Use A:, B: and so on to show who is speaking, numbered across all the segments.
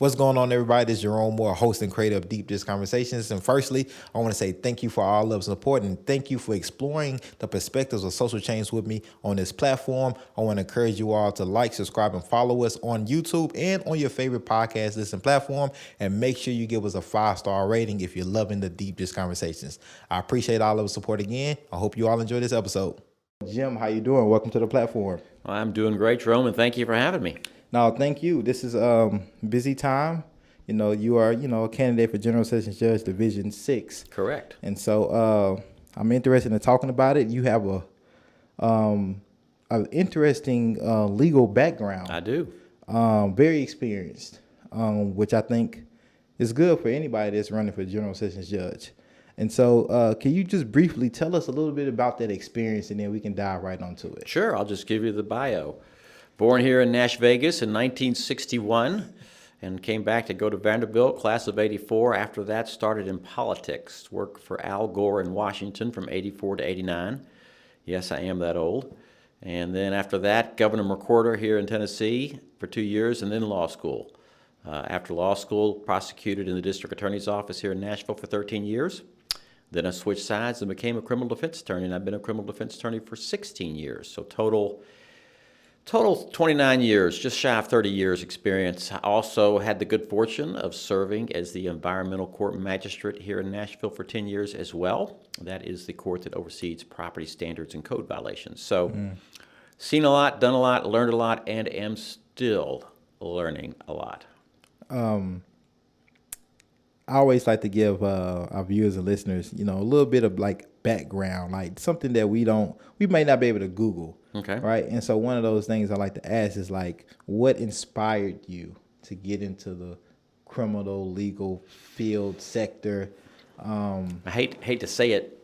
A: What's going on, everybody? This is Jerome Moore, host and creator of Deep Dish Conversations. And firstly, I want to say thank you for all love and support, and thank you for exploring the perspectives of social change with me on this platform. I want to encourage you all to like, subscribe, and follow us on YouTube and on your favorite podcast listen platform. And make sure you give us a 5-star rating if you're loving the Deep Dish Conversations. I appreciate all of the support again. I hope you all enjoy this episode. Jim, how you doing? Welcome to the platform.
B: Well, I'm doing great, Jerome, and thank you for having me.
A: No, thank you. This is busy time. You are, a candidate for General Sessions Judge Division 6.
B: Correct.
A: And so I'm interested in talking about it. You have an interesting legal background.
B: I do.
A: Very experienced, which I think is good for anybody that's running for General Sessions Judge. And so can you just briefly tell us a little bit about that experience, and then we can dive right onto it?
B: Sure. I'll just give you the bio. Born here in Nash Vegas in 1961 and came back to go to Vanderbilt, class of 84. After that, started in politics. Worked for Al Gore in Washington from 84 to 89. Yes, I am that old. And then after that, Governor McWhorter here in Tennessee for 2 years, and then law school. After law school, prosecuted in the district attorney's office here in Nashville for 13 years. Then I switched sides and became a criminal defense attorney, and I've been a criminal defense attorney for 16 years. So total 29 years, just shy of 30 years experience. I also had the good fortune of serving as the environmental court magistrate here in Nashville for 10 years as well. That is the court that oversees property standards and code violations. So seen a lot, done a lot, learned a lot, and am still learning a lot.
A: I always like to give our viewers and listeners, a little bit of like background, like something that we may not be able to Google.
B: Okay.
A: Right. And so one of those things I like to ask is like, what inspired you to get into the criminal legal field sector?
B: I hate to say it.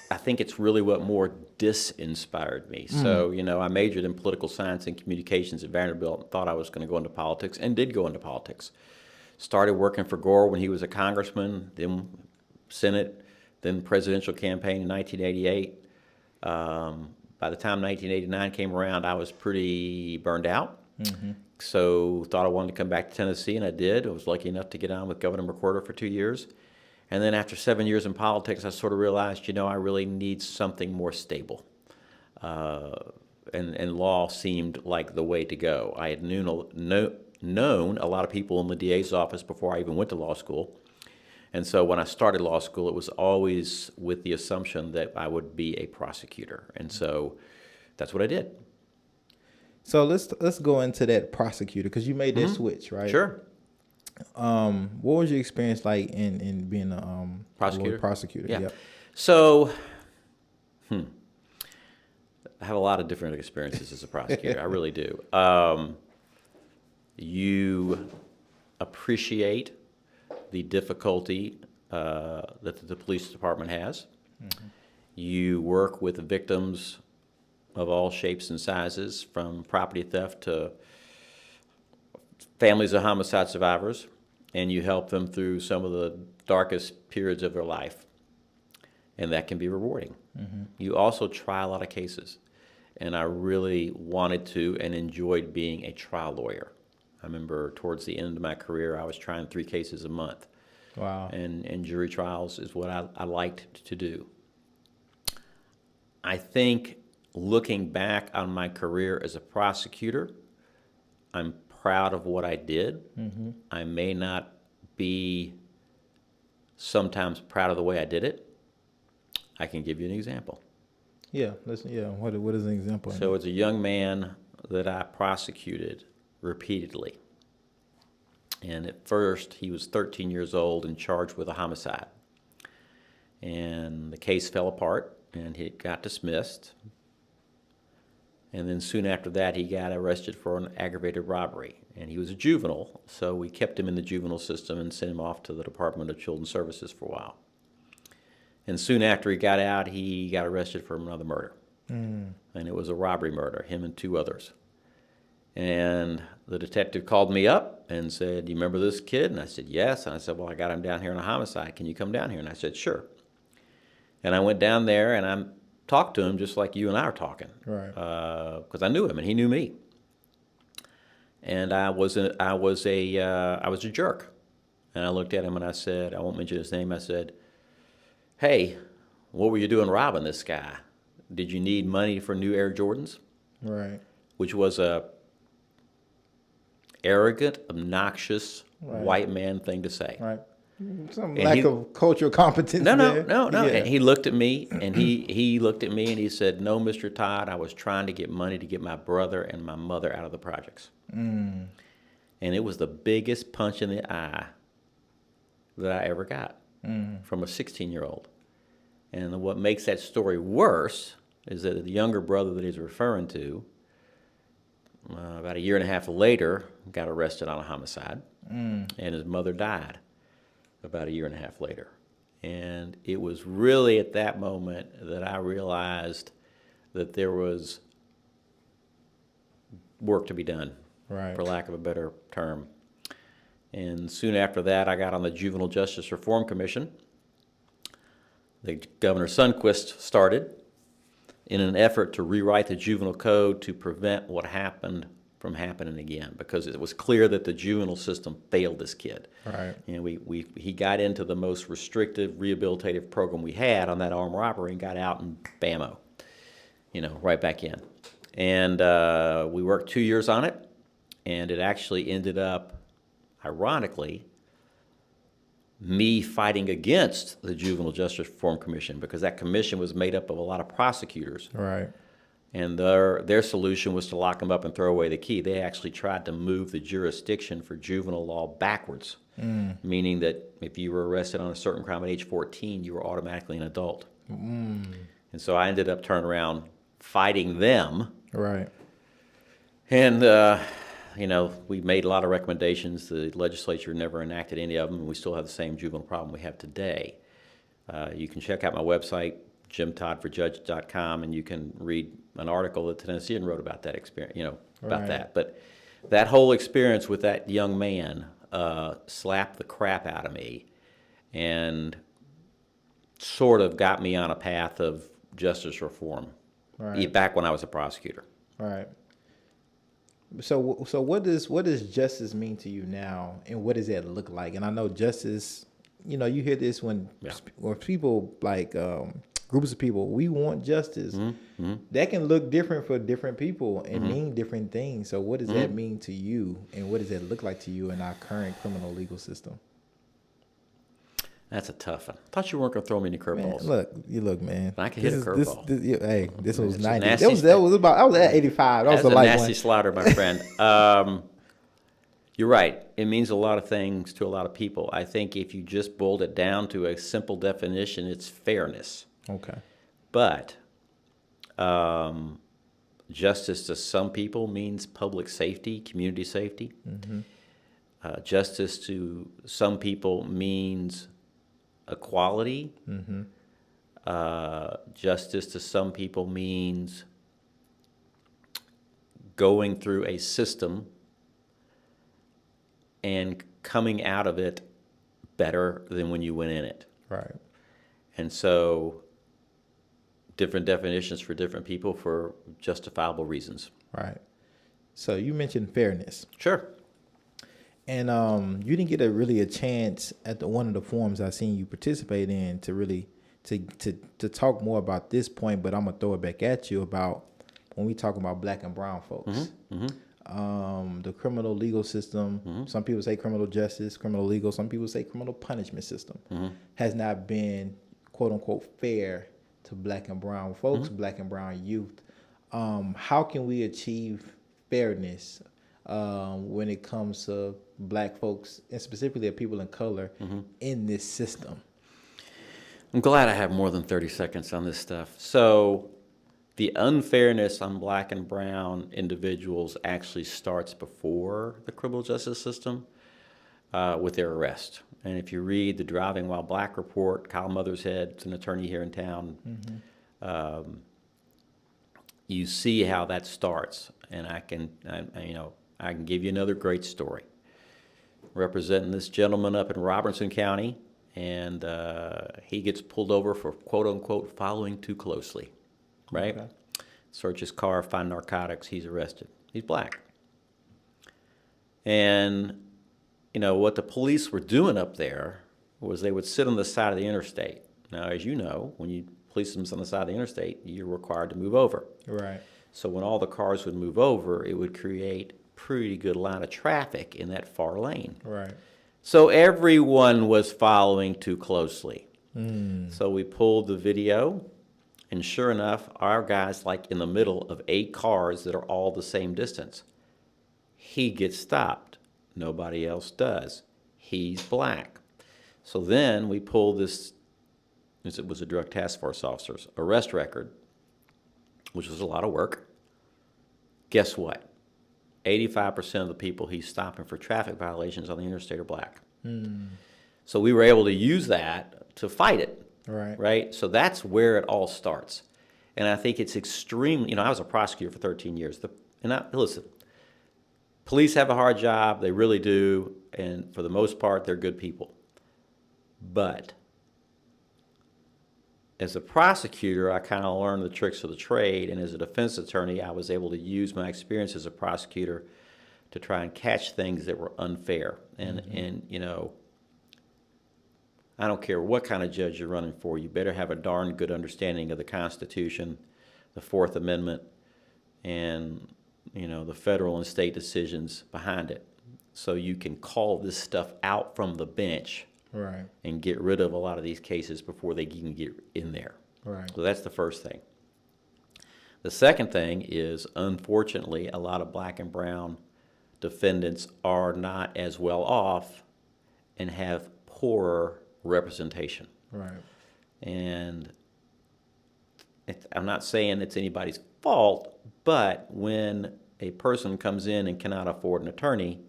B: I think it's really what more disinspired me. So, I majored in political science and communications at Vanderbilt and thought I was going to go into politics, and did go into politics. Started working for Gore when he was a congressman, then Senate, then presidential campaign in 1988. By the time 1989 came around, I was pretty burned out. So thought I wanted to come back to Tennessee, and I did. I was lucky enough to get on with Governor McWhorter for 2 years. And then after 7 years in politics, I sort of realized, I really need something more stable. And law seemed like the way to go. I had known a lot of people in the DA's office before I even went to law school. And so when I started law school, it was always with the assumption that I would be a prosecutor. And so that's what I did.
A: So let's go into that prosecutor, because you made that switch, right?
B: Sure.
A: What was your experience like in being a
B: Prosecutor?
A: Prosecutor?
B: Yeah.
A: Yep.
B: So, I have a lot of different experiences as a prosecutor. I really do. You appreciate the difficulty that the police department has. You work with victims of all shapes and sizes, from property theft to families of homicide survivors, and you help them through some of the darkest periods of their life, and that can be rewarding. You also try a lot of cases, and I really wanted to and enjoyed being a trial lawyer. I remember towards the end of my career, I was trying 3 cases a month.
A: Wow.
B: And jury trials is what I liked to do. I think looking back on my career as a prosecutor, I'm proud of what I did. I may not be sometimes proud of the way I did it. I can give you an example.
A: Yeah. What is an example?
B: So it's a young man that I prosecuted repeatedly. And at first, he was 13 years old and charged with a homicide. And the case fell apart, and he got dismissed. And then soon after that, he got arrested for an aggravated robbery. And he was a juvenile, so we kept him in the juvenile system and sent him off to the Department of Children's Services for a while. And soon after he got out, he got arrested for another murder. And it was a robbery murder, him and 2 others. And the detective called me up and said, "Do you remember this kid?" And I said, "Yes." And I said, "Well, I got him down here on a homicide. Can you come down here?" And I said, "Sure." And I went down there and I talked to him just like you and I are talking.
A: Right.
B: Because I knew him and he knew me. And I was a jerk. And I looked at him and I said, I won't mention his name. I said, "Hey, what were you doing robbing this guy? Did you need money for new Air Jordans?"
A: Right.
B: Which was a arrogant, obnoxious
A: Right.
B: white man thing to say.
A: Right. Some
B: And
A: lack of cultural competence.
B: No.
A: there.
B: Yeah.
A: Yeah.
B: And he looked at me, and he looked at me, and he said, "No, Mr. Todd, I was trying to get money to get my brother and my mother out of the projects." And it was the biggest punch in the eye that I ever got from a 16-year-old. And what makes that story worse is that the younger brother that he's referring to, about a year and a half later, got arrested on a homicide, and his mother died about a year and a half later. And it was really at that moment that I realized that there was work to be done,
A: Right.
B: for lack of a better term. And soon after that, I got on the Juvenile Justice Reform Commission. The Governor Sunquist started in an effort to rewrite the juvenile code to prevent what happened from happening again, because it was clear that the juvenile system failed this kid.
A: Right.
B: And he got into the most restrictive rehabilitative program we had on that armed robbery and got out and bammo, right back in. And we worked 2 years on it, and it actually ended up, ironically, me fighting against the Juvenile Justice Reform Commission, because that commission was made up of a lot of prosecutors.
A: Right.
B: And their solution was to lock them up and throw away the key. They actually tried to move the jurisdiction for juvenile law backwards, meaning that if you were arrested on a certain crime at age 14, you were automatically an adult. And so I ended up turning around fighting them.
A: Right.
B: And, we made a lot of recommendations. The legislature never enacted any of them, and we still have the same juvenile problem we have today. You can check out my website, jimtoddforjudge.com, and you can read an article that Tennessean wrote about that experience, about
A: Right.
B: that. But that whole experience with that young man slapped the crap out of me and sort of got me on a path of justice reform,
A: Right.
B: back when I was a prosecutor.
A: Right. So what does justice mean to you now, and what does that look like? And I know justice, you hear this when people like groups of people, we want justice. That can look different for different people and mean different things. So what does that mean to you, and what does that look like to you in our current criminal legal system?
B: That's a tough one. I thought you weren't going to throw me any curveballs.
A: Look, man.
B: I can hit a curveball.
A: This was
B: It's a
A: 90.
B: nasty
A: I was at 85. That was
B: That's
A: a
B: a
A: light
B: nasty
A: one.
B: slaughter, my friend. You're right. It means a lot of things to a lot of people. I think if you just boiled it down to a simple definition, it's fairness.
A: Okay.
B: But justice to some people means public safety, community safety. Justice to some people means equality. Justice to some people means going through a system and coming out of it better than when you went in it.
A: Right.
B: And so different definitions for different people for justifiable reasons.
A: Right. So you mentioned fairness.
B: Sure.
A: And you didn't get a chance at one of the forums I seen you participate in to really to talk more about this point, but I'm gonna throw it back at you about when we talk about black and brown folks. The criminal legal system, some people say criminal justice, criminal legal, some people say criminal punishment system has not been quote unquote fair to black and brown folks, black and brown youth. How can we achieve fairness when it comes to black folks, and specifically people of color, in this system?
B: I'm glad I have more than 30 seconds on this stuff. So the unfairness on black and brown individuals actually starts before the criminal justice system with their arrest. And if you read the Driving While Black report, Kyle Mothershead's an attorney here in town, you see how that starts. And I can give you another great story. Representing this gentleman up in Robertson County, and he gets pulled over for quote unquote following too closely, right? Okay. Search his car, find narcotics, he's arrested. He's black. And, what the police were doing up there was they would sit on the side of the interstate. Now, as you know, when you police them on the side of the interstate, you're required to move over.
A: Right.
B: So when all the cars would move over, it would create pretty good line of traffic in that far lane.
A: Right.
B: So everyone was following too closely. So we pulled the video, and sure enough, our guy's like in the middle of 8 cars that are all the same distance. He gets stopped. Nobody else does. He's black. So then we pulled this, it was a drug task force officer's arrest record, which was a lot of work. Guess what? 85% of the people he's stopping for traffic violations on the interstate are black. So we were able to use that to fight it. Right? So that's where it all starts. And I think it's extremely, I was a prosecutor for 13 years. Listen, police have a hard job, they really do, and for the most part, they're good people. But as a prosecutor, I kind of learned the tricks of the trade, and as a defense attorney, I was able to use my experience as a prosecutor to try and catch things that were unfair. And I don't care what kind of judge you're running for, you better have a darn good understanding of the Constitution, the Fourth Amendment, and the federal and state decisions behind it, so you can call this stuff out from the bench.
A: Right.
B: And get rid of a lot of these cases before they can get in there.
A: Right.
B: So that's the first thing. The second thing is, unfortunately, a lot of black and brown defendants are not as well off and have poorer representation.
A: Right.
B: And I'm not saying it's anybody's fault, but when a person comes in and cannot afford an attorney,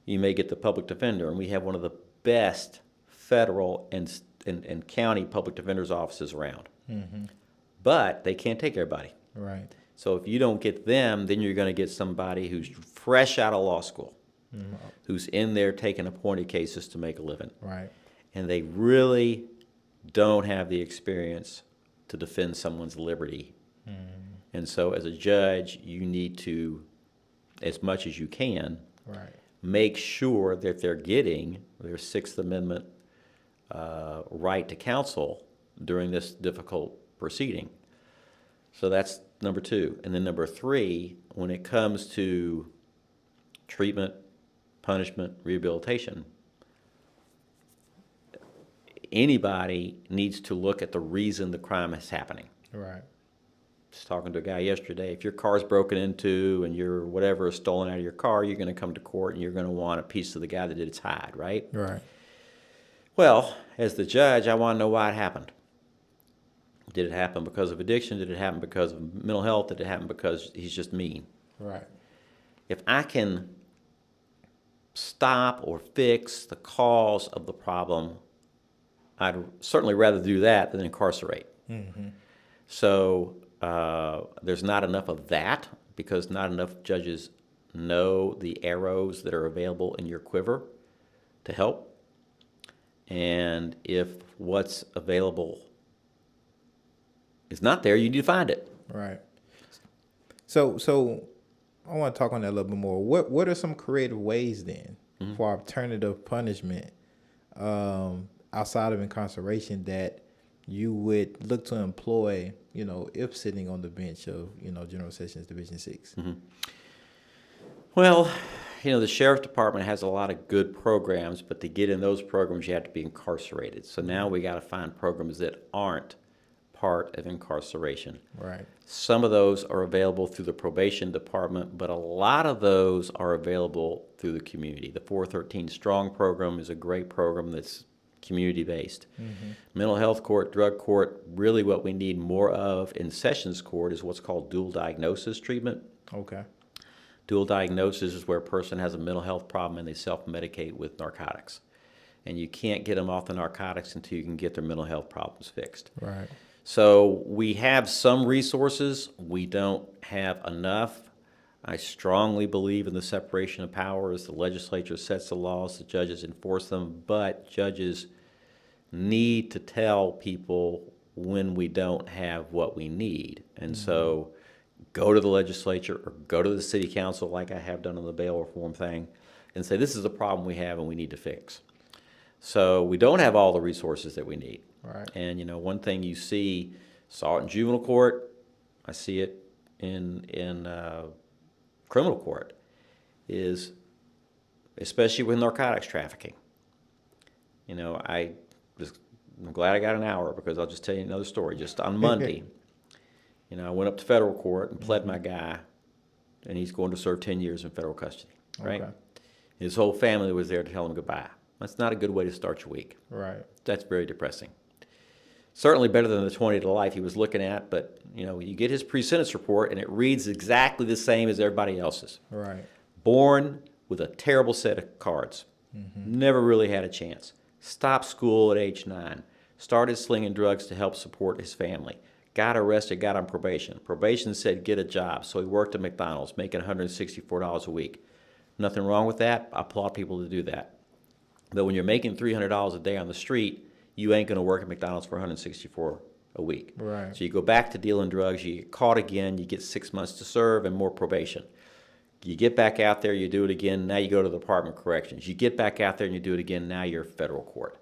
B: you may get the public defender. And we have one of the best federal and county public defender's offices around. But they can't take everybody.
A: Right.
B: So if you don't get them, then you're going to get somebody who's fresh out of law school, who's in there taking appointed cases to make a living.
A: Right.
B: And they really don't have the experience to defend someone's liberty. And so as a judge, you need to, as much as you can, make sure that they're getting their Sixth Amendment right to counsel during this difficult proceeding. So that's number 2. And then number 3, when it comes to treatment, punishment, rehabilitation, anybody needs to look at the reason the crime is happening.
A: Right.
B: Just talking to a guy yesterday, if your car's broken into and your whatever is stolen out of your car, you're going to come to court and you're going to want a piece of the guy that did its hide, right?
A: Right.
B: Well, as the judge, I want to know why it happened. Did it happen because of addiction? Did it happen because of mental health? Did it happen because he's just mean?
A: Right.
B: If I can stop or fix the cause of the problem, I'd certainly rather do that than incarcerate. So there's not enough of that because not enough judges know the arrows that are available in your quiver to help. And if what's available is not there, you need to find it.
A: Right. So I want to talk on that a little bit more. What are some creative ways then for alternative punishment outside of incarceration that you would look to employ, if sitting on the bench of, General Sessions Division 6?
B: Well, the sheriff department has a lot of good programs, but to get in those programs, you have to be incarcerated. So now we got to find programs that aren't part of incarceration.
A: Right.
B: Some of those are available through the probation department, but a lot of those are available through the community. The 413 Strong program is a great program that's community-based. Mental health court, drug court, really what we need more of in sessions court is what's called dual diagnosis treatment.
A: Okay.
B: Dual diagnosis is where a person has a mental health problem and they self-medicate with narcotics. And you can't get them off the narcotics until you can get their mental health problems fixed.
A: Right.
B: So we have some resources. We don't have enough. I strongly believe in the separation of powers. The legislature sets the laws, the judges enforce them, but judges need to tell people when we don't have what we need. And so go to the legislature or go to the city council like I have done on the bail reform thing and say, this is a problem we have and we need to fix. So we don't have all the resources that we need.
A: Right.
B: And, one thing you saw it in juvenile court, I see it in criminal court, is especially with narcotics trafficking. I'm glad I got an hour because I'll just tell you another story. Just on Monday, I went up to federal court and pled my guy, and he's going to serve 10 years in federal custody, right?
A: Okay.
B: His whole family was there to tell him goodbye. That's not a good way to start your week.
A: Right.
B: That's very depressing. Certainly better than the 20 to life he was looking at, but, you get his pre-sentence report, and it reads exactly the same as everybody else's.
A: Right.
B: Born with a terrible set of cards. Never really had a chance. Stopped school at age 9. Started slinging drugs to help support his family. Got arrested, got on probation. Probation said get a job, so he worked at McDonald's, making $164 a week. Nothing wrong with that. I applaud people to do that. But when you're making $300 a day on the street, you ain't going to work at McDonald's for $164 a week.
A: Right.
B: So you go back to dealing drugs, you get caught again, you get 6 months to serve and more probation. You get back out there, you do it again, now you go to the Department of Corrections. You get back out there and you do it again, now you're federal court.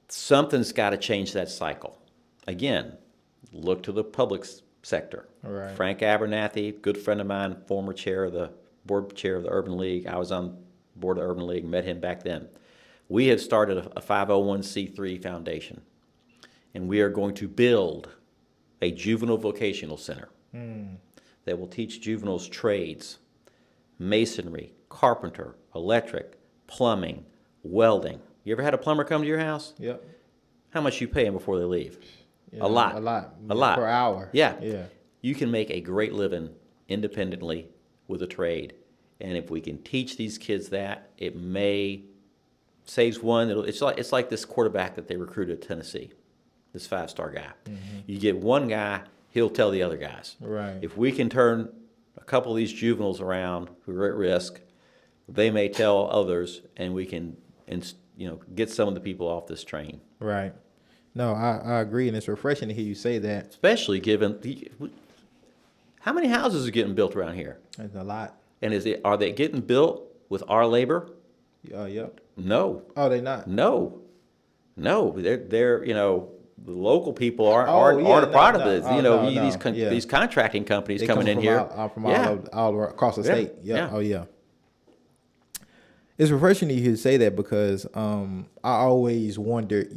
B: Something's got to change that cycle. Again, look to the public sector.
A: Right.
B: Frank Abernathy, good friend of mine, former board chair of the Urban League. I was on the board of the Urban League, met him back then. We had started a 501c3 foundation, and we are going to build a juvenile vocational center that will teach juveniles trades, masonry, carpenter, electric, plumbing, welding. You ever had a plumber come to your house?
A: Yep.
B: How much you pay them before they leave?
A: Yeah,
B: A lot.
A: A lot. Per hour.
B: Yeah.
A: Yeah.
B: You can make a great living independently with a trade. And if we can teach these kids that, it saves one. It's like this quarterback that they recruited at Tennessee, this 5-star guy. You get one guy, he'll tell the other guys.
A: Right.
B: If we can turn a couple of these juveniles around who are at risk, they may tell others, and we can get some of the people off this train.
A: Right. No, I agree, and it's refreshing to hear you say that.
B: Especially given how many houses are getting built around here?
A: It's a lot.
B: And are they getting built with our labor?
A: Yep.
B: No.
A: Oh, they not?
B: No. They're the local people aren't a
A: no,
B: part of
A: no.
B: this. These contracting companies
A: They
B: coming
A: come
B: in
A: from
B: here.
A: from
B: Yeah.
A: all across the state. Yeah.
B: Yeah.
A: Oh, yeah. It's refreshing to hear you say that because I always wondered,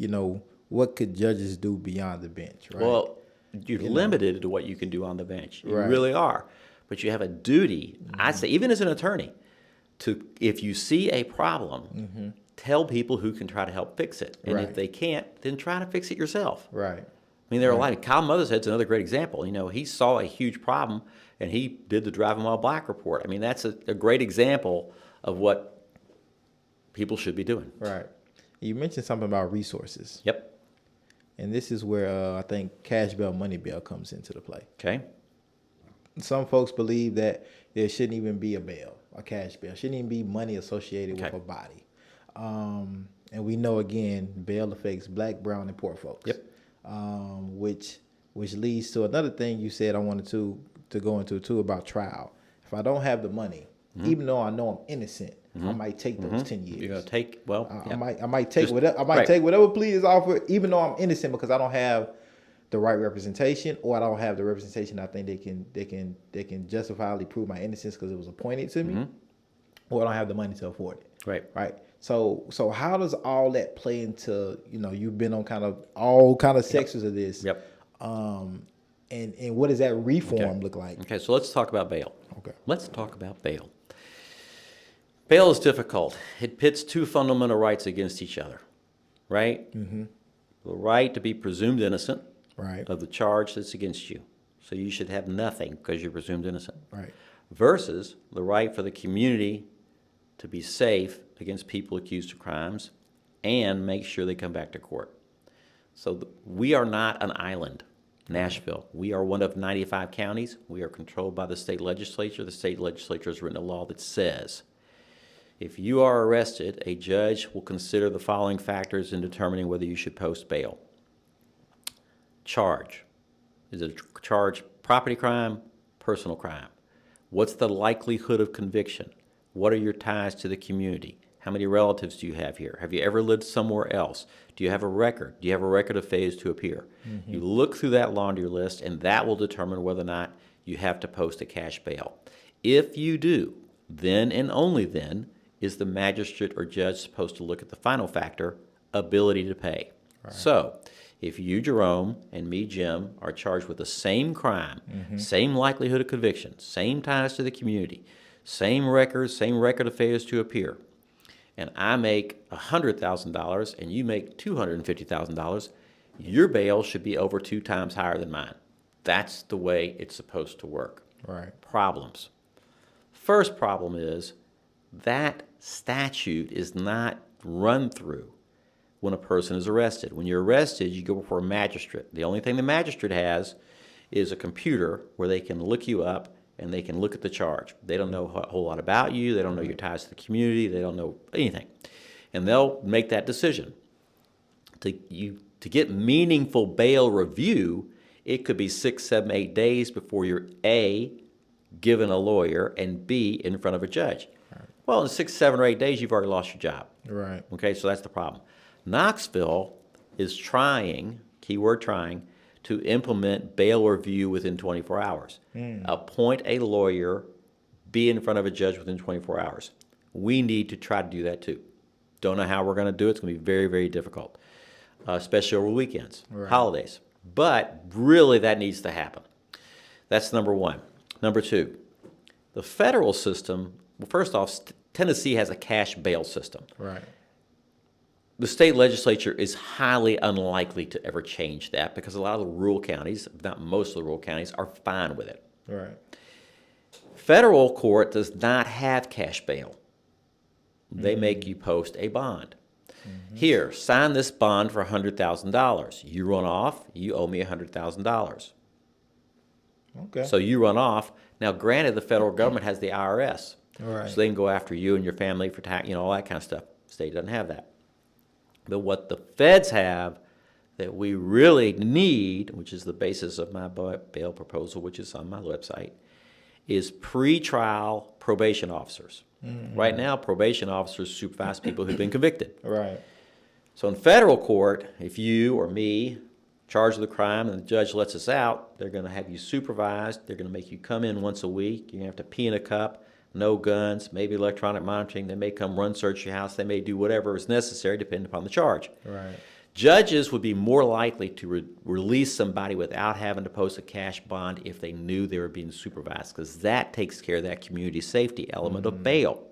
A: what could judges do beyond the bench, right?
B: Well, you're limited to what you can do on the bench. You
A: Right.
B: really are. But you have a duty, I'd say, even as an attorney, to, if you see a problem, tell people who can try to help fix it. And if
A: Right.
B: they can't, then try to fix it yourself.
A: Right.
B: I mean, there are a lot of, Kyle Mothershead's another great example. He saw a huge problem, and he did the driving while black report. I mean, that's a great example of what people should be doing.
A: Right. You mentioned something about resources.
B: Yep.
A: And this is where I think cash bail, money bail comes into the play.
B: Okay.
A: Some folks believe that there shouldn't even be a cash bail. Shouldn't even be money associated with a body. And we know, again, bail affects black, brown, and poor folks.
B: Yep.
A: Which leads to another thing you said I wanted to go into too about trial. If I don't have the money, even though I know I'm innocent, I might take those 10 years.
B: You're gonna take
A: I might take whatever plea is offered, even though I'm innocent, because I don't have the right representation, or I don't have the representation I think they can justifiably prove my innocence because it was appointed to me, or I don't have the money to afford it. Right. So how does all that play into, you've been on kind of all kind of sections of this.
B: Yep.
A: And what does that reform look like?
B: Okay, so let's talk about bail.
A: Okay.
B: Let's talk about bail. Bail is difficult. It pits two fundamental rights against each other, right? The right to be presumed innocent of the charge that's against you. So you should have nothing because you're presumed innocent.
A: Right.
B: Versus the right for the community to be safe against people accused of crimes and make sure they come back to court. So we are not an island, Nashville. We are one of 95 counties. We are controlled by the state legislature. The state legislature has written a law that says if you are arrested, a judge will consider the following factors in determining whether you should post bail. Charge. Is it a charge property crime, personal crime. What's the likelihood of conviction? What are your ties to the community? How many relatives do you have here? Have you ever lived somewhere else? Do you have a record? Do you have a record of failures to appear? You look through that laundry list, and that will determine whether or not you have to post a cash bail. If you do, then and only then is the magistrate or judge supposed to look at the final factor, ability to pay. Right. So, if you, Jerome, and me, Jim, are charged with the same crime, same likelihood of conviction, same ties to the community, same record of failures to appear, and I make $100,000 and you make $250,000, your bail should be over 2 times higher than mine. That's the way it's supposed to work.
A: Right.
B: Problems. First problem is that statute is not run through when a person is arrested. When you're arrested, you go before a magistrate. The only thing the magistrate has is a computer where they can look you up and they can look at the charge. They don't know a whole lot about you. They don't know your ties to the community. They don't know anything. And they'll make that decision. To get meaningful bail review, it could be 6, 7, 8 days before you're A, given a lawyer, and B, in front of a judge. Right. Well, in 6, 7, or 8 days, you've already lost your job.
A: Right.
B: Okay, so that's the problem. Knoxville is trying, keyword trying, to implement bail review within 24 hours. Appoint a lawyer, be in front of a judge within 24 hours. We need to try to do that too. Don't know how we're going to do it. It's going to be very, very difficult, especially over weekends, holidays. But really that needs to happen. That's number one. Number two, the federal system, well, first off, Tennessee has a cash bail system.
A: Right.
B: The state legislature is highly unlikely to ever change that because a lot of the rural counties, if not most of the rural counties, are fine with it.
A: Right.
B: Federal court does not have cash bail. They make you post a bond. Here, sign this bond for $100,000. You run off, you owe me $100,000.
A: Okay.
B: So you run off. Now, granted, the federal government has the IRS.
A: Right.
B: So they can go after you and your family for tax, all that kind of stuff. The state doesn't have that. But what the feds have that we really need, which is the basis of my bail proposal, which is on my website, is pretrial probation officers. Right now, probation officers supervise people who've been convicted.
A: Right.
B: So in federal court, if you or me charged with a crime and the judge lets us out, they're going to have you supervised. They're going to make you come in once a week. You're going to have to pee in a cup, no guns, maybe electronic monitoring. They may come run search your house. They may do whatever is necessary depending upon the charge.
A: Right.
B: Judges would be more likely to release somebody without having to post a cash bond if they knew they were being supervised, because that takes care of that community safety element of bail.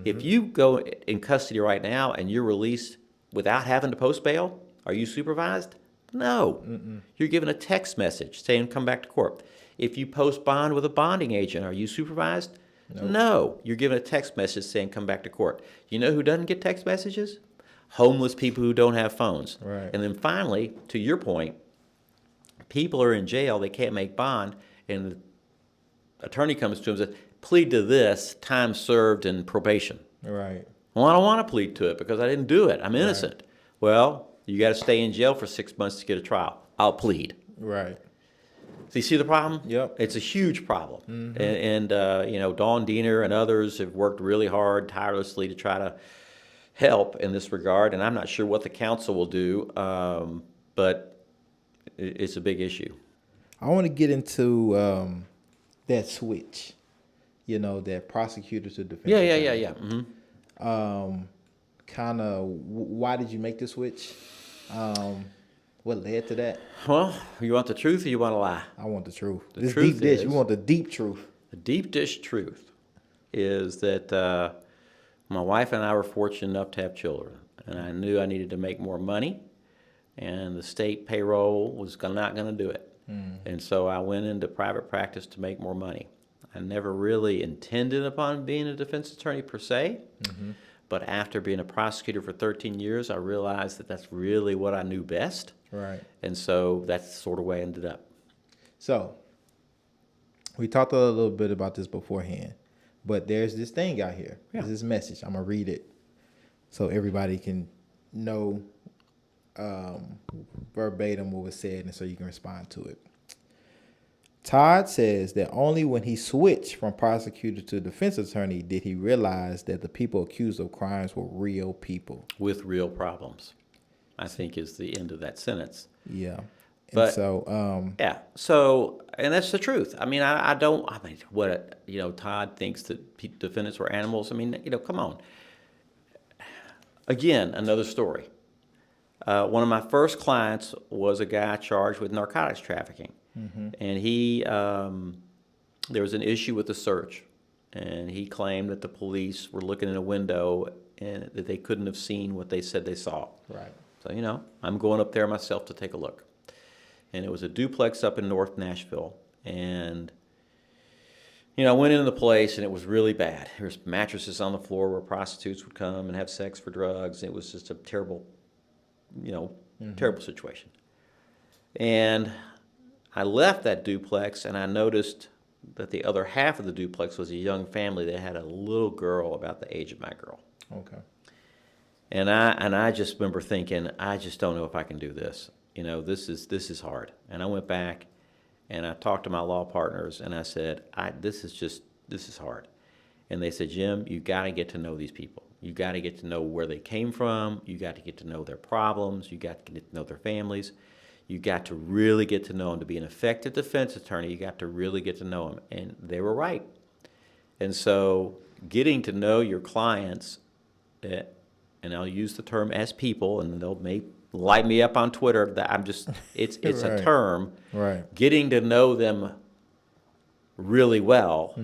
B: If you go in custody right now and you're released without having to post bail, are you supervised? No. You're given a text message saying come back to court. If you post bond with a bonding agent, are you supervised? Nope. No. You're given a text message saying come back to court. You know who doesn't get text messages? Homeless people who don't have phones.
A: Right.
B: And then finally, to your point, people are in jail, they can't make bond, and the attorney comes to them and says, plead to this, time served and probation.
A: Right.
B: Well, I don't want to plead to it because I didn't do it. I'm innocent. Right. Well, you got to stay in jail for 6 months to get a trial. I'll plead.
A: Right.
B: So you see the problem?
A: Yep.
B: It's a huge problem. And Dawn Diener and others have worked really hard, tirelessly to try to help in this regard, and I'm not sure what the council will do, but it's a big issue.
A: I want to get into that switch, that prosecutor to defense.
B: Yeah.
A: Kind of, why did you make the switch? What led to that?
B: Well, you want the truth or you want a lie?
A: I want the truth.
B: The
A: this
B: truth
A: deep dish.
B: is,
A: We want the deep truth.
B: The deep dish truth is that my wife and I were fortunate enough to have children, and I knew I needed to make more money, and the state payroll was not going to do it. And so I went into private practice to make more money. I never really intended upon being a defense attorney per se, but after being a prosecutor for 13 years, I realized that that's really what I knew best.
A: Right.
B: And so that's sort of where I ended up.
A: So we talked a little bit about this beforehand. But there's this thing out here. Yeah. There's this message. I'm going to read it so everybody can know verbatim what was said and so you can respond to it. Todd says that only when he switched from prosecutor to defense attorney did he realize that the people accused of crimes were real people.
B: With real problems, I think is the end of that sentence.
A: Yeah. And
B: But
A: so,
B: yeah, so, and that's the truth. I mean, I mean, what, Todd thinks that defendants were animals. I mean, come on. Again, another story. One of my first clients was a guy charged with narcotics trafficking. And there was an issue with the search, and he claimed that the police were looking in a window and that they couldn't have seen what they said they saw.
A: right.
B: So, I'm going up there myself to take a look. And it was a duplex up in North Nashville. And, I went into the place, and it was really bad. There was mattresses on the floor where prostitutes would come and have sex for drugs. It was just a terrible, terrible situation. And I left that duplex, and I noticed that the other half of the duplex was a young family that had a little girl about the age of my girl.
A: Okay.
B: And I just remember thinking, I just don't know if I can do this. This is hard. And I went back and I talked to my law partners, and I said, this is hard. And they said, Jim, you got to get to know these people. You got to get to know where they came from. You got to get to know their problems. You got to get to know their families. You got to really get to know them. To be an effective defense attorney, you got to really get to know them. And they were right. And so getting to know your clients, and I'll use the term as people, and they'll may light me up on Twitter that it's
A: Right.
B: a term.
A: Right.
B: Getting to know them really well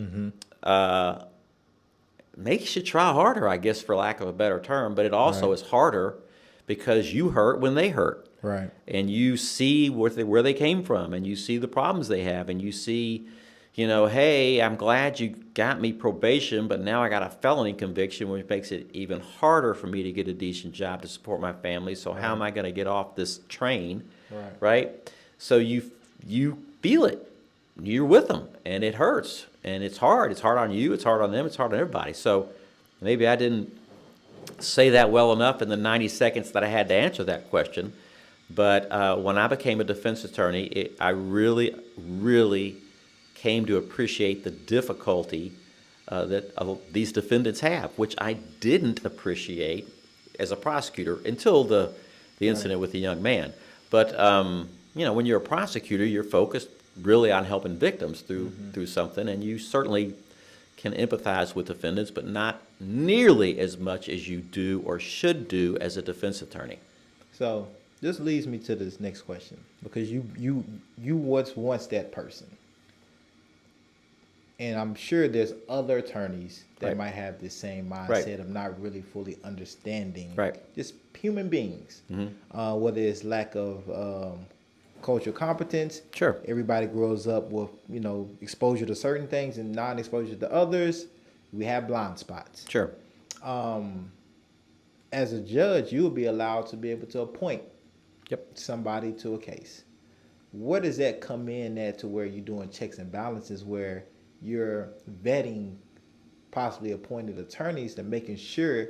B: makes you try harder, I guess, for lack of a better term, but it also is harder because you hurt when they hurt.
A: Right.
B: And you see where they came from, and you see the problems they have, and you see, hey, I'm glad you got me probation, but now I got a felony conviction, which makes it even harder for me to get a decent job to support my family. So how am I going to get off this train? Right? So you feel it. You're with them, and it hurts, and it's hard. It's hard on you. It's hard on them. It's hard on everybody. So maybe I didn't say that well enough in the 90 seconds that I had to answer that question. But when I became a defense attorney, I really, really came to appreciate the difficulty that these defendants have, which I didn't appreciate as a prosecutor until the incident with the young man. But when you're a prosecutor, you're focused really on helping victims through something, and you certainly can empathize with defendants, but not nearly as much as you do or should do as a defense attorney.
A: So this leads me to this next question, because you was once that person, and I'm sure there's other attorneys that might have the same mindset of not really fully understanding just human beings, whether it's lack of cultural competence.
B: Sure.
A: Everybody grows up with exposure to certain things and non-exposure to others. We have blind spots.
B: Sure.
A: As a judge, you will be allowed to be able to appoint somebody to a case. Where does that come in at, to where you're doing checks and balances, where you're vetting possibly appointed attorneys to making sure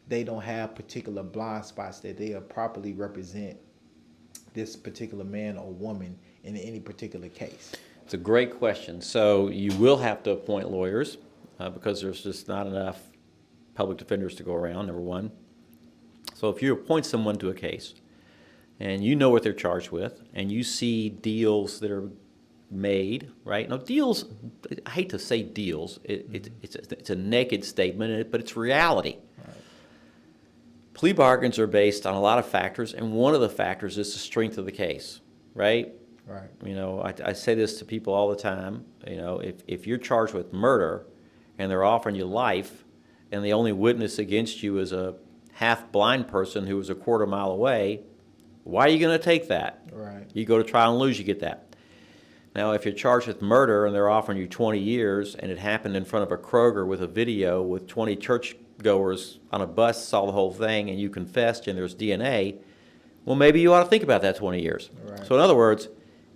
A: they don't have particular blind spots, that they properly represent this particular man or woman in any particular case?
B: It's a great question. So you will have to appoint lawyers because there's just not enough public defenders to go around, number one. So if you appoint someone to a case and you know what they're charged with, and you see deals that are made, right? Now, deals, I hate to say deals. It's a naked statement, but it's reality. Right. Plea bargains are based on a lot of factors, and one of the factors is the strength of the case, right?
A: Right.
B: I say this to people all the time. If you're charged with murder and they're offering you life, and the only witness against you is a half-blind person who was a quarter mile away, why are you going to take that?
A: Right.
B: You go to trial and lose, you get that. Now, if you're charged with murder and they're offering you 20 years, and it happened in front of a Kroger with a video with 20 churchgoers on a bus, saw the whole thing, and you confessed and there's DNA, well, maybe you ought to think about that 20 years.
A: Right.
B: So in other words,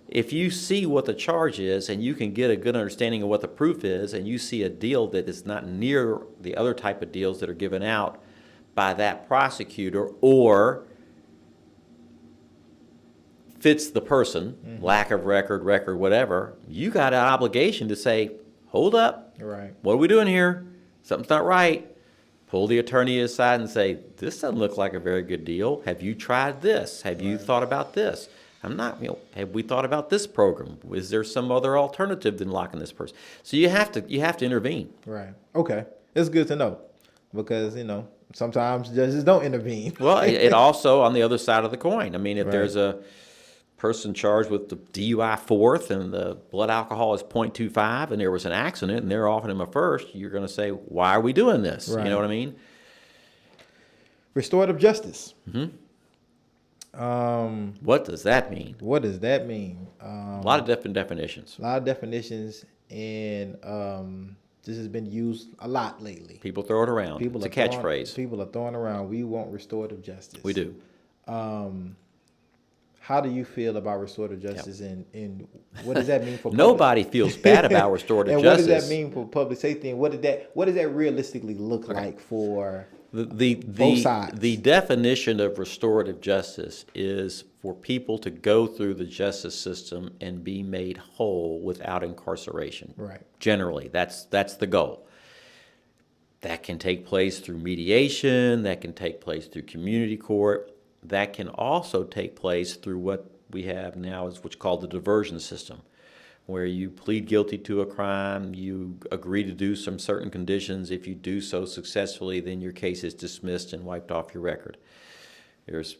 B: if you see what the charge is and you can get a good understanding of what the proof is, and you see a deal that is not near the other type of deals that are given out by that prosecutor, or fits the person, lack of record, whatever, you got an obligation to say, hold up,
A: Right.
B: what are we doing here? Something's not right. Pull the attorney aside and say, this doesn't look like a very good deal. Have you tried this? Have you thought about this? Have we thought about this program? Is there some other alternative than locking this person? So you have to intervene.
A: Right. Okay. It's good to know because, sometimes judges don't intervene.
B: Well, it also, on the other side of the coin, I mean, if
A: Right.
B: there's a person charged with the DUI fourth and the blood alcohol is 0.25 and there was an accident and they're offering him a first, you're going to say, why are we doing this?
A: Right.
B: You know what I mean?
A: Restorative justice.
B: What does that mean?
A: What does that mean?
B: A lot of different definitions.
A: A lot of definitions, and this has been used a lot lately.
B: People throw it around.
A: People
B: It's a
A: are
B: catchphrase.
A: People are throwing around, we want restorative justice.
B: We do.
A: How do you feel about restorative justice, and what does that mean for
B: Nobody feels bad about restorative
A: and
B: justice.
A: what does that mean for public safety, and what does that realistically look like for both sides?
B: The definition of restorative justice is for people to go through the justice system and be made whole without incarceration.
A: Right.
B: Generally, that's the goal. That can take place through mediation, that can take place through community court, that can also take place through what we have now is what's called the diversion system, where you plead guilty to a crime, you agree to do some certain conditions. If you do so successfully, then your case is dismissed and wiped off your record. There's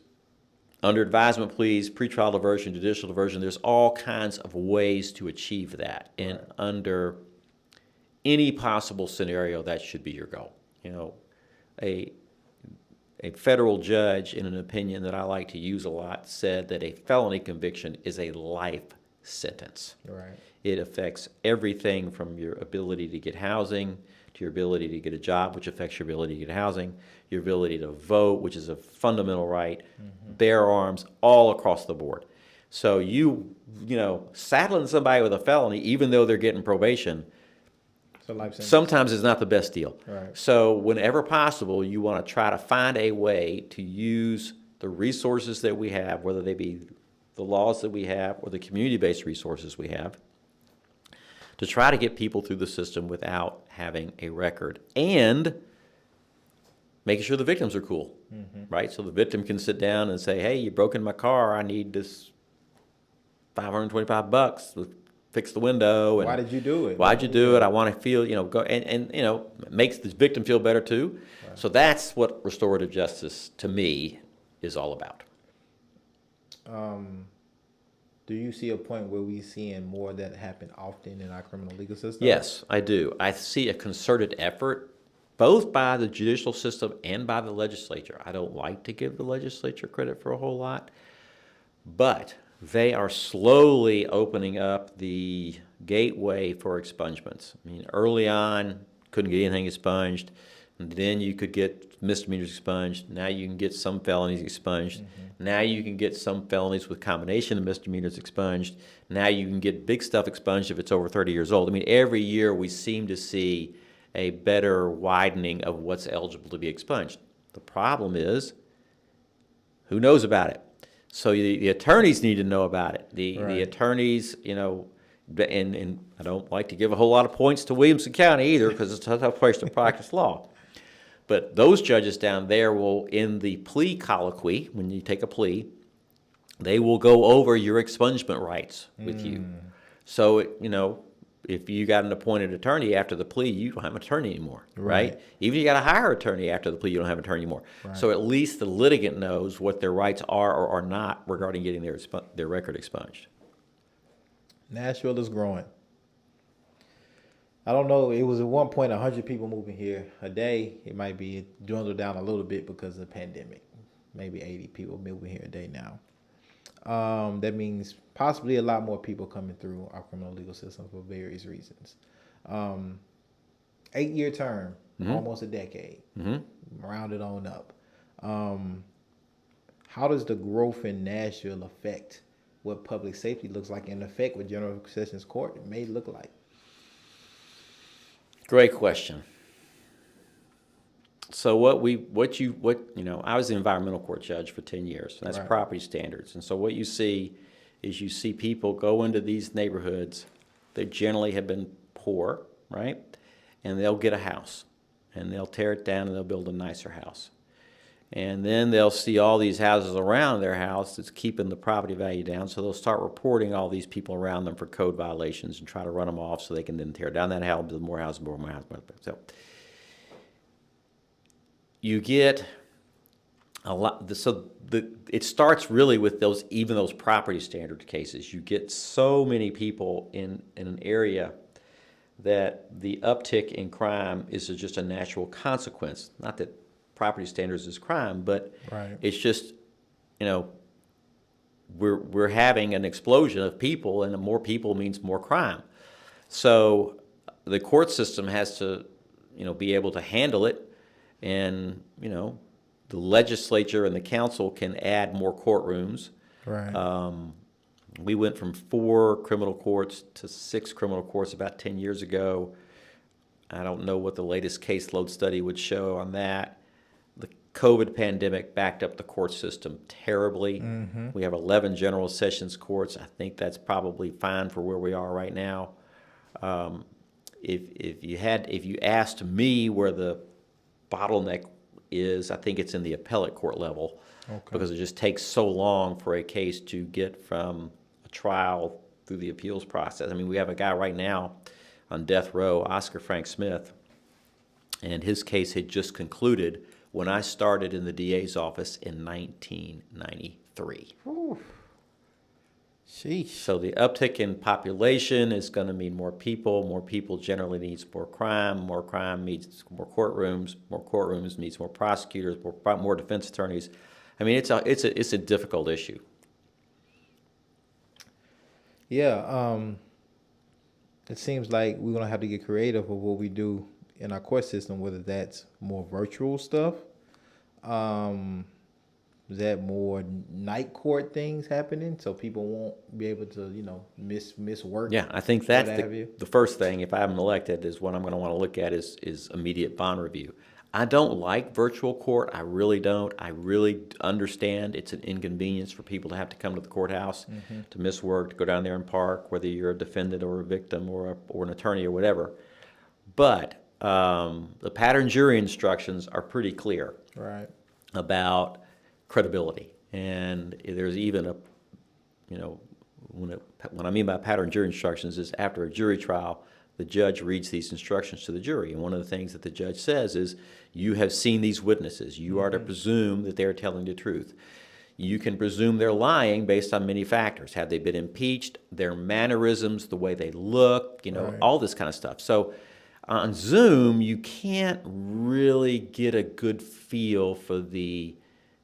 B: under advisement pleas, pretrial diversion, judicial diversion. There's all kinds of ways to achieve that. And under any possible scenario, that should be your goal. A federal judge, in an opinion that I like to use a lot, said that a felony conviction is a life sentence.
A: Right.
B: It affects everything from your ability to get housing, to your ability to get a job, which affects your ability to get housing, your ability to vote, which is a fundamental right, bear arms, all across the board. So saddling somebody with a felony, even though they're getting probation, sometimes it's not the best deal.
A: Right.
B: So whenever possible, you want to try to find a way to use the resources that we have, whether they be the laws that we have or the community-based resources we have, to try to get people through the system without having a record and making sure the victims are cool, right? So the victim can sit down and say, hey, you broke in my car. I need this $525 to fix the window. And
A: why did you do it?
B: Why'd you do it? I want to feel, go and makes the victim feel better too. Right. So that's what restorative justice to me is all about.
A: Do you see a point where we seeing more of that happen often in our criminal legal system?
B: Yes, I do. I see a concerted effort both by the judicial system and by the legislature. I don't like to give the legislature credit for a whole lot, but they are slowly opening up the gateway for expungements. I mean, early on, couldn't get anything expunged. And then you could get misdemeanors expunged. Now you can get some felonies expunged. Now you can get some felonies with combination of misdemeanors expunged. Now you can get big stuff expunged if it's over 30 years old. I mean, every year we seem to see a better widening of what's eligible to be expunged. The problem is, who knows about it? So the attorneys need to know about it. The attorneys, and I don't like to give a whole lot of points to Williamson County either because it's a tough place to practice law. But those judges down there will, in the plea colloquy, when you take a plea, they will go over your expungement rights with you. So, if you got an appointed attorney after the plea, you don't have an attorney anymore, right? Even if you got a hire attorney after the plea, you don't have an attorney anymore. Right. So at least the litigant knows what their rights are or are not regarding getting their record expunged.
A: Nashville is growing. I don't know. It was at one point 100 people moving here a day. It might be dwindled down a little bit because of the pandemic. Maybe 80 people moving here a day now. That means possibly a lot more people coming through our criminal legal system for various reasons. 8-year term, almost a decade, rounded on up. How does the growth in Nashville affect what public safety looks like and affect what General Sessions Court may look like?
B: Great question. So I was the environmental court judge for 10 years. That's property standards. And so what you see is you see people go into these neighborhoods that generally have been poor, right? And they'll get a house, and they'll tear it down, and they'll build a nicer house. And then they'll see all these houses around their house that's keeping the property value down, so they'll start reporting all these people around them for code violations and try to run them off so they can then tear down that house, build more houses, more houses. So you get a lot. It starts really with those property standard cases. You get so many people in an area that the uptick in crime is just a natural consequence. Not that property standards is crime, but
A: Right.
B: it's just, we're having an explosion of people, and more people means more crime. So the court system has to, be able to handle it, and, the legislature and the council can add more courtrooms.
A: Right.
B: We went from 4 criminal courts to 6 criminal courts about 10 years ago. I don't know what the latest caseload study would show on that. The COVID pandemic backed up the court system terribly.
A: Mm-hmm.
B: We have 11 general sessions courts. I think that's probably fine for where we are right now. If you asked me where the bottleneck is, I think it's in the appellate court level.
A: Okay.
B: Because it just takes so long for a case to get from a trial through the appeals process. I mean, we have a guy right now on death row, Oscar Frank Smith, and his case had just concluded when I started in the DA's office in 1993.
A: Whew. Sheesh.
B: So the uptick in population is going to mean more people. More people generally needs more crime. More crime means more courtrooms. More courtrooms means more prosecutors. More defense attorneys. I mean, it's a difficult issue.
A: Yeah. It seems like we're gonna have to get creative with what we do in our court system, whether that's more virtual stuff. Is that more night court things happening so people won't be able to, miss work?
B: Yeah, I think that's
A: what have you?
B: the first thing, if I'm elected, is what I'm going to want to look at is immediate bond review. I don't like virtual court. I really don't. I really understand it's an inconvenience for people to have to come to the courthouse, to miss work, to go down there and park, whether you're a defendant or a victim or an attorney or whatever. But the pattern jury instructions are pretty clear
A: Right.
B: about credibility. And there's even what I mean by pattern jury instructions is after a jury trial, the judge reads these instructions to the jury. And one of the things that the judge says is, you have seen these witnesses. You are to presume that they're telling the truth. You can presume they're lying based on many factors. Have they been impeached? Their mannerisms, the way they look,
A: Right.
B: all this kind of stuff. So on Zoom, you can't really get a good feel for the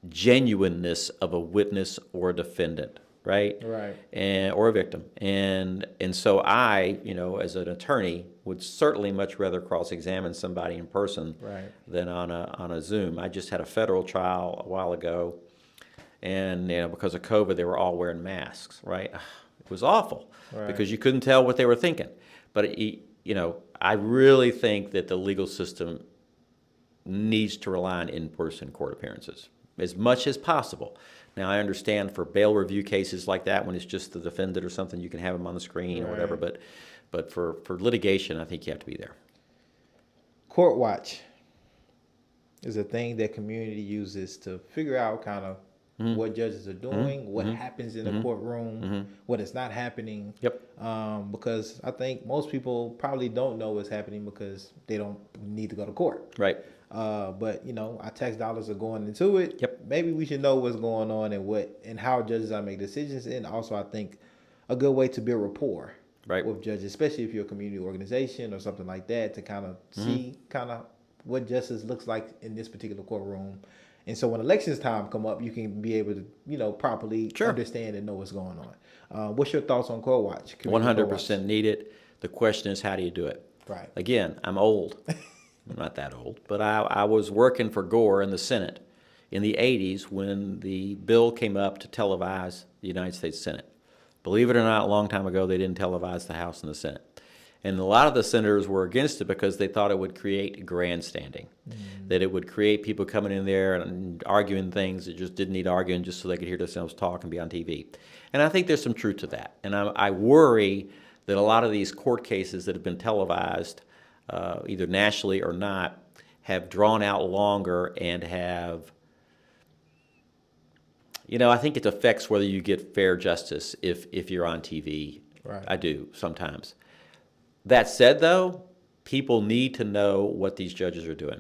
B: genuineness of a witness or a defendant, right?
A: Right.
B: Or a victim. And so I, as an attorney, would certainly much rather cross-examine somebody in person
A: Right.
B: than on a Zoom. I just had a federal trial a while ago, and because of COVID, they were all wearing masks, right? It was awful
A: Right.
B: because you couldn't tell what they were thinking. But I really think that the legal system needs to rely on in-person court appearances as much as possible. Now, I understand for bail review cases like that, when it's just the defendant or something, you can have them on the screen or whatever.
A: Right.
B: But for litigation, I think you have to be there.
A: Court watch is a thing that community uses to figure out kind of what judges are doing, what happens in the courtroom, what is not happening.
B: Yep.
A: Because I think most people probably don't know what's happening because they don't need to go to court.
B: Right.
A: But our tax dollars are going into it.
B: Yep.
A: Maybe we should know what's going on and how judges are making decisions. And also, I think a good way to build rapport
B: Right.
A: with judges, especially if you're a community organization or something like that, to kind of see kind of what justice looks like in this particular courtroom. And so when elections time come up, you can be able to, properly understand and know what's going on. What's your thoughts on court watch?
B: 100% need it. The question is, how do you do it?
A: Right.
B: Again, I'm old. I'm not that old, but I was working for Gore in the Senate in the 80s when the bill came up to televise the United States Senate. Believe it or not, a long time ago, they didn't televise the House and the Senate. And a lot of the senators were against it because they thought it would create grandstanding, that it would create people coming in there and arguing things that just didn't need arguing just so they could hear themselves talk and be on TV. And I think there's some truth to that. And I worry that a lot of these court cases that have been televised, either nationally or not, have drawn out longer and have, I think it affects whether you get fair justice if you're on TV.
A: Right.
B: I do sometimes. That said, though, people need to know what these judges are doing.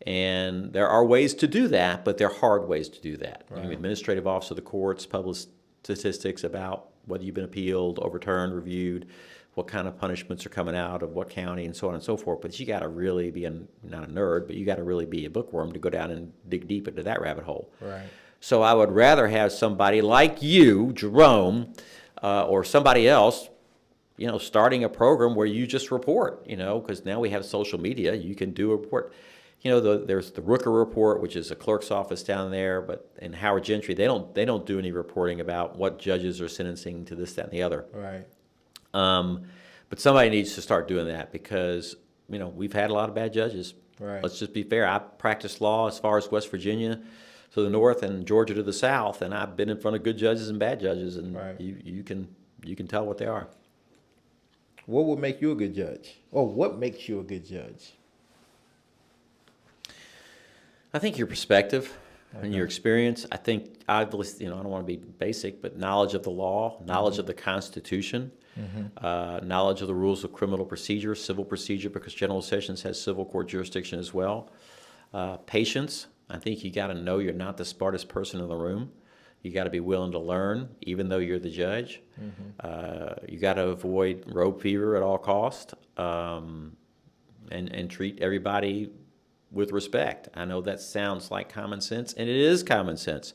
B: And there are ways to do that, but they're hard ways to do that.
A: Right.
B: Administrative office of the courts publish statistics about whether you've been appealed, overturned, reviewed, what kind of punishments are coming out of what county, and so on and so forth. But you got to really be not a nerd, but you got to really be a bookworm to go down and dig deep into that rabbit hole.
A: Right.
B: So I would rather have somebody like you, Jerome, or somebody else, starting a program where you just report, because now we have social media. You can do a report. There's the Rooker Report, which is a clerk's office down there, but in Howard Gentry, they don't do any reporting about what judges are sentencing to this, that, and the other.
A: Right.
B: But somebody needs to start doing that because, we've had a lot of bad judges.
A: Right.
B: Let's just be fair. I practiced law as far as West Virginia to the north and Georgia to the south, and I've been in front of good judges and bad judges, and
A: right.
B: you can tell what they are.
A: What would make you a good judge? Or what makes you a good judge?
B: I think your perspective and your experience. I think, obviously, I don't want to be basic, but knowledge of the law, knowledge of the Constitution, knowledge of the rules of criminal procedure, civil procedure, because General Sessions has civil court jurisdiction as well. Patience. I think you got to know you're not the smartest person in the room. You got to be willing to learn, even though you're the judge. You got to avoid robe fever at all costs, and treat everybody with respect. I know that sounds like common sense, and it is common sense,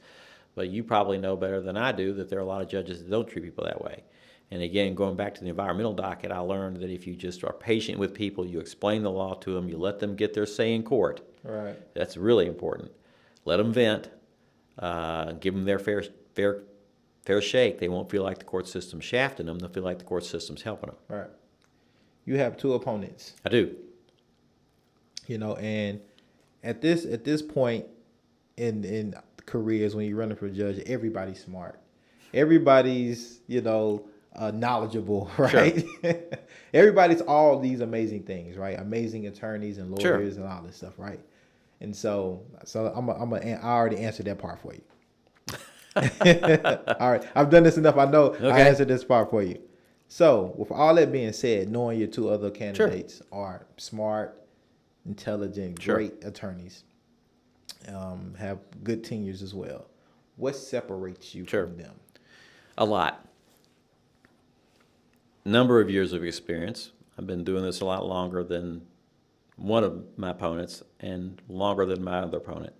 B: but you probably know better than I do that there are a lot of judges that don't treat people that way. And again, going back to the environmental docket, I learned that if you just are patient with people, you explain the law to them, you let them get their say in court.
A: Right.
B: That's really important. Let them vent. Give them their fair shake. They won't feel like the court system's shafting them. They'll feel like the court system's helping them.
A: Right. You have two opponents.
B: I do.
A: And at this point in careers, when you're running for a judge, everybody's smart. Everybody's, knowledgeable, right? Sure. Everybody's all these amazing things, right? Amazing attorneys and lawyers and all this stuff, right? And so I already answered that part for you. All right, I've done this enough. I know I answered this part for you. So with all that being said, knowing your two other candidates are smart, intelligent, great attorneys, have good tenures as well. What separates you from them?
B: A lot. Number of years of experience. I've been doing this a lot longer than one of my opponents and longer than my other opponent.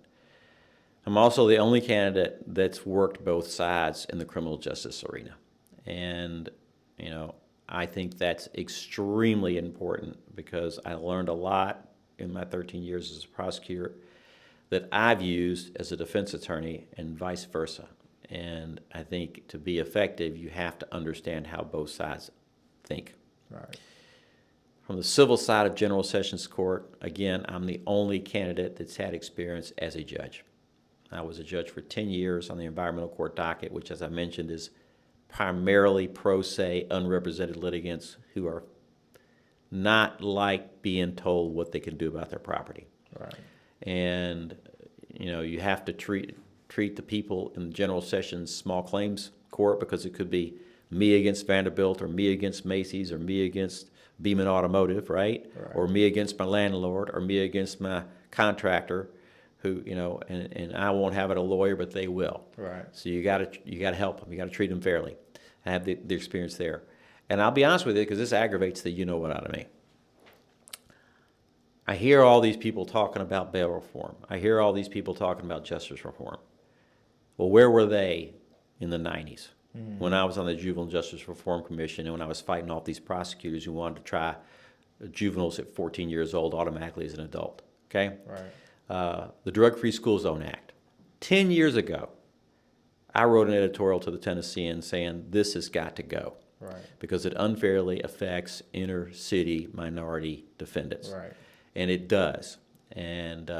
B: I'm also the only candidate that's worked both sides in the criminal justice arena. And, I think that's extremely important because I learned a lot in my 13 years as a prosecutor that I've used as a defense attorney and vice versa. And I think to be effective, you have to understand how both sides think.
A: Right.
B: From the civil side of General Sessions Court, again, I'm the only candidate that's had experience as a judge. I was a judge for 10 years on the environmental court docket, which, as I mentioned, is primarily pro se, unrepresented litigants who are not like being told what they can do about their property.
A: Right.
B: And, you have to treat the people in the General Sessions small claims court because it could be me against Vanderbilt or me against Macy's or me against Beeman Automotive, right? Or me against my landlord or me against my contractor who, and I won't have it a lawyer, but they will.
A: Right.
B: So you got to help them. You got to treat them fairly. I have the experience there. And I'll be honest with you because this aggravates the you-know-what out of me. I hear all these people talking about bail reform. I hear all these people talking about justice reform. Well, where were they in the 90s when I was on the Juvenile Justice Reform Commission and when I was fighting off these prosecutors who wanted to try juveniles at 14 years old automatically as an adult? Okay?
A: Right.
B: The Drug-Free School Zone Act. 10 years ago, I wrote an editorial to the Tennessean saying this has got to go.
A: Right.
B: because it unfairly affects inner city minority defendants.
A: Right.
B: And it does. And,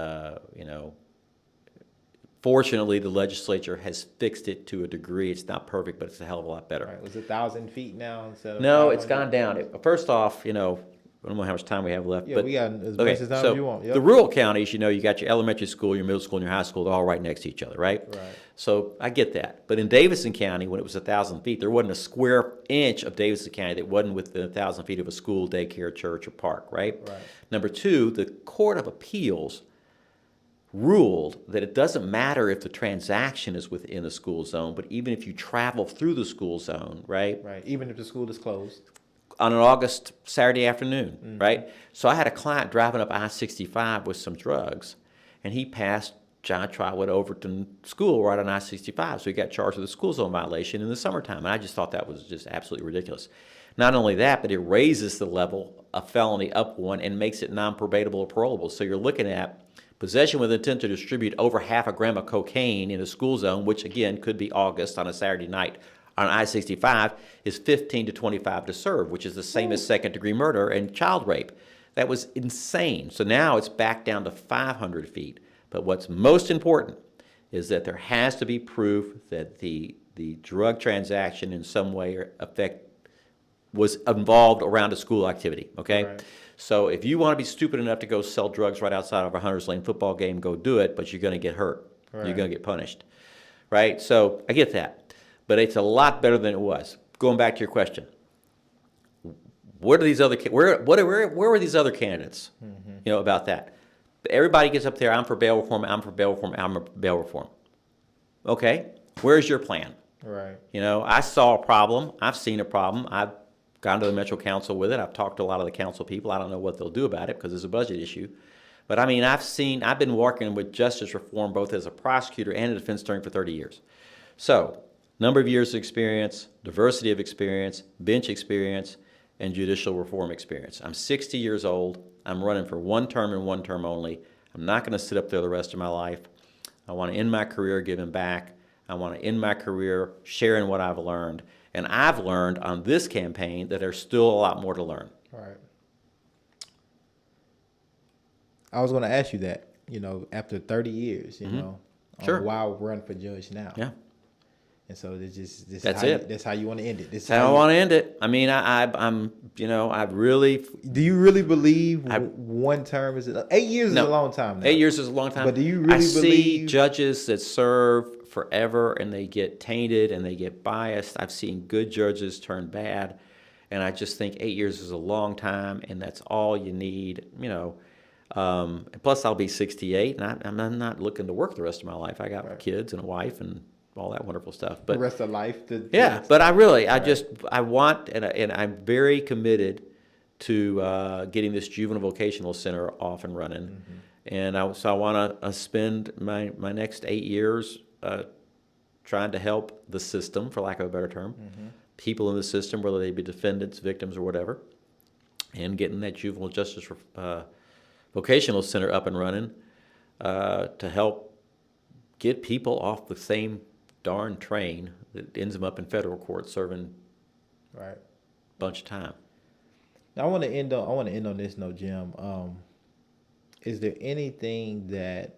B: fortunately, the legislature has fixed it to a degree. It's not perfect, but it's a hell of a lot better.
A: Right. Was it 1,000 feet now instead of
B: No, it's
A: 500?
B: gone down. First off, I don't know how much time we have left.
A: Yeah,
B: but,
A: we got as
B: okay,
A: much as time
B: so
A: as you want. Yep.
B: the rural counties, you got your elementary school, your middle school, and your high school. They're all right next to each other, right?
A: Right.
B: So I get that. But in Davidson County, when it was 1,000 feet, there wasn't a square inch of Davidson County that wasn't within 1,000 feet of a school, daycare, church, or park, right?
A: Right.
B: Number two, the Court of Appeals ruled that it doesn't matter if the transaction is within a school zone, but even if you travel through the school zone, right?
A: Right. Even if the school is closed.
B: On an August Saturday afternoon, right? So I had a client driving up I-65 with some drugs, and he passed John Trotwood Overton School right on I-65, so he got charged with a school zone violation in the summertime, and I just thought that was just absolutely ridiculous. Not only that, but it raises the level of felony up one and makes it non-probatable or parolable. So you're looking at possession with intent to distribute over half a gram of cocaine in a school zone, which again could be August on a Saturday night on I-65, is 15 to 25 to serve, which is the same as second-degree murder and child rape. That was insane. So now it's back down to 500 feet. But what's most important is that there has to be proof that the drug transaction in some way or effect was involved around a school activity, okay?
A: Right.
B: So if you want to be stupid enough to go sell drugs right outside of a Hunters Lane football game, go do it, but you're going to get hurt.
A: Right.
B: You're going to get punished, right? So I get that. But it's a lot better than it was. Going back to your question, what are these other where were these other candidates? About that. Everybody gets up there. I'm for bail reform. I'm for bail reform. I'm for bail reform. Okay, where's your plan?
A: Right.
B: I saw a problem. I've seen a problem. I've gone to the Metro Council with it. I've talked to a lot of the council people. I don't know what they'll do about it because it's a budget issue. But I mean, I've been working with justice reform both as a prosecutor and a defense attorney for 30 years. So, number of years of experience, diversity of experience, bench experience, and judicial reform experience. I'm 60 years old. I'm running for one term and one term only. I'm not going to sit up there the rest of my life. I want to end my career giving back. I want to end my career sharing what I've learned. And I've learned on this campaign that there's still a lot more to learn.
A: Right. I was going to ask you that, after 30 years,
B: Sure.
A: why run for judge now?
B: Yeah.
A: And so
B: That's it.
A: That's how you want to end it.
B: That's how I want to end it. I mean, I really.
A: Do you really believe one term is 8 years is a long time now?
B: 8 years is a long time.
A: But do you really
B: I see
A: believe
B: judges that serve forever and they get tainted and they get biased. I've seen good judges turn bad, and I just think 8 years is a long time, and that's all you need. Plus, I'll be 68, and I'm not looking to work the rest of my life. I got kids and a wife and all that wonderful stuff. But
A: the rest of life?
B: But I want, and I'm very committed to getting this juvenile vocational center off and running. Mm-hmm. And I want to spend my next 8 years trying to help the system, for lack of a better term, people in the system, whether they be defendants, victims, or whatever, and getting that juvenile justice vocational center up and running to help get people off the same darn train that ends them up in federal court serving a bunch of time.
A: Now, I want to end on this note, Jim. Is there anything that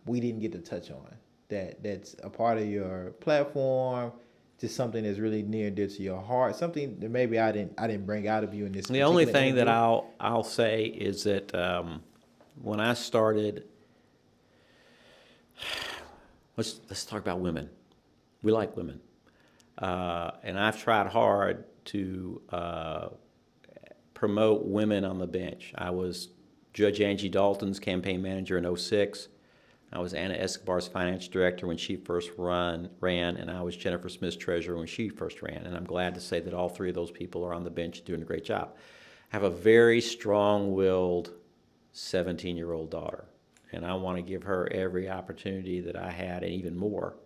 A: we didn't get to touch on that's a part of your platform, just something that's really near and dear to your heart, something that maybe I didn't bring out of you in this?
B: The only thing that I'll say is that when I started, let's talk about women. We like women, and I've tried hard to promote women on the bench. I was Judge Angie Dalton's campaign manager in 2006. I was Anna Escobar's finance director when she first ran, and I was Jennifer Smith's treasurer when she first ran. And I'm glad to say that all three of those people are on the bench doing a great job. I have a very strong-willed 17-year-old daughter, and I want to give her every opportunity that I had and even more,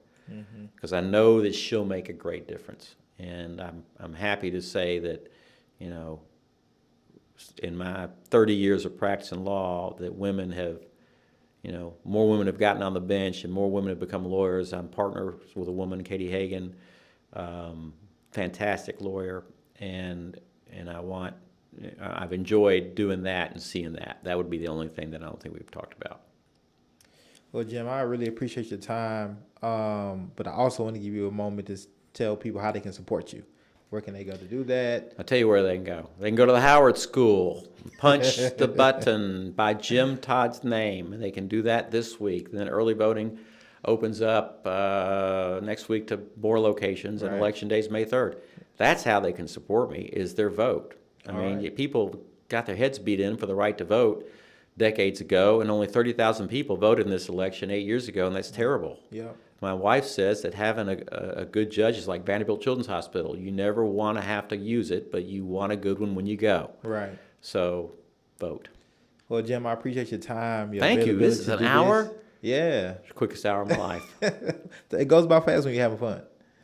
B: because I know that she'll make a great difference. And I'm happy to say that, in my 30 years of practicing law, that women have, more women have gotten on the bench and more women have become lawyers. I'm partners with a woman, Katie Hagan, fantastic lawyer, and I've enjoyed doing that and seeing that. That would be the only thing that I don't think we've talked about.
A: Well, Jim, I really appreciate your time, but I also want to give you a moment to tell people how they can support you. Where can they go to do that?
B: I'll tell you where they can go. They can go to the Howard School, punch the button by Jim Todd's name, and they can do that this week. Then early voting opens up next week to more locations, and
A: Right.
B: Election Day is May 3rd. That's how they can support me, is their vote. I mean, people got their heads beat in for the right to vote decades ago, and only 30,000 people voted in this election 8 years ago, and that's terrible.
A: Yeah.
B: My wife says that having a good judge is like Vanderbilt Children's Hospital. You never want to have to use it, but you want a good one when you go.
A: Right.
B: So, vote.
A: Well, Jim, I appreciate your time. Your
B: Thank you. This is
A: availability
B: an
A: to do
B: hour?
A: this. Yeah.
B: It's the quickest hour of my life.
A: It goes by fast when you're having fun.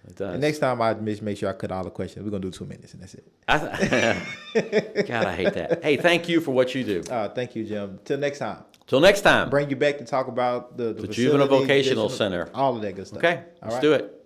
B: It does.
A: And next time, I make sure I cut all the questions. We're going to do 2 minutes, and that's it.
B: God, I hate that. Hey, thank you for what you do.
A: Thank you, Jim. Till next time.
B: Till next time.
A: Bring you back to talk about the
B: Juvenile
A: facility,
B: Vocational Center.
A: all of that good stuff.
B: Okay,
A: All
B: let's
A: right.
B: do it.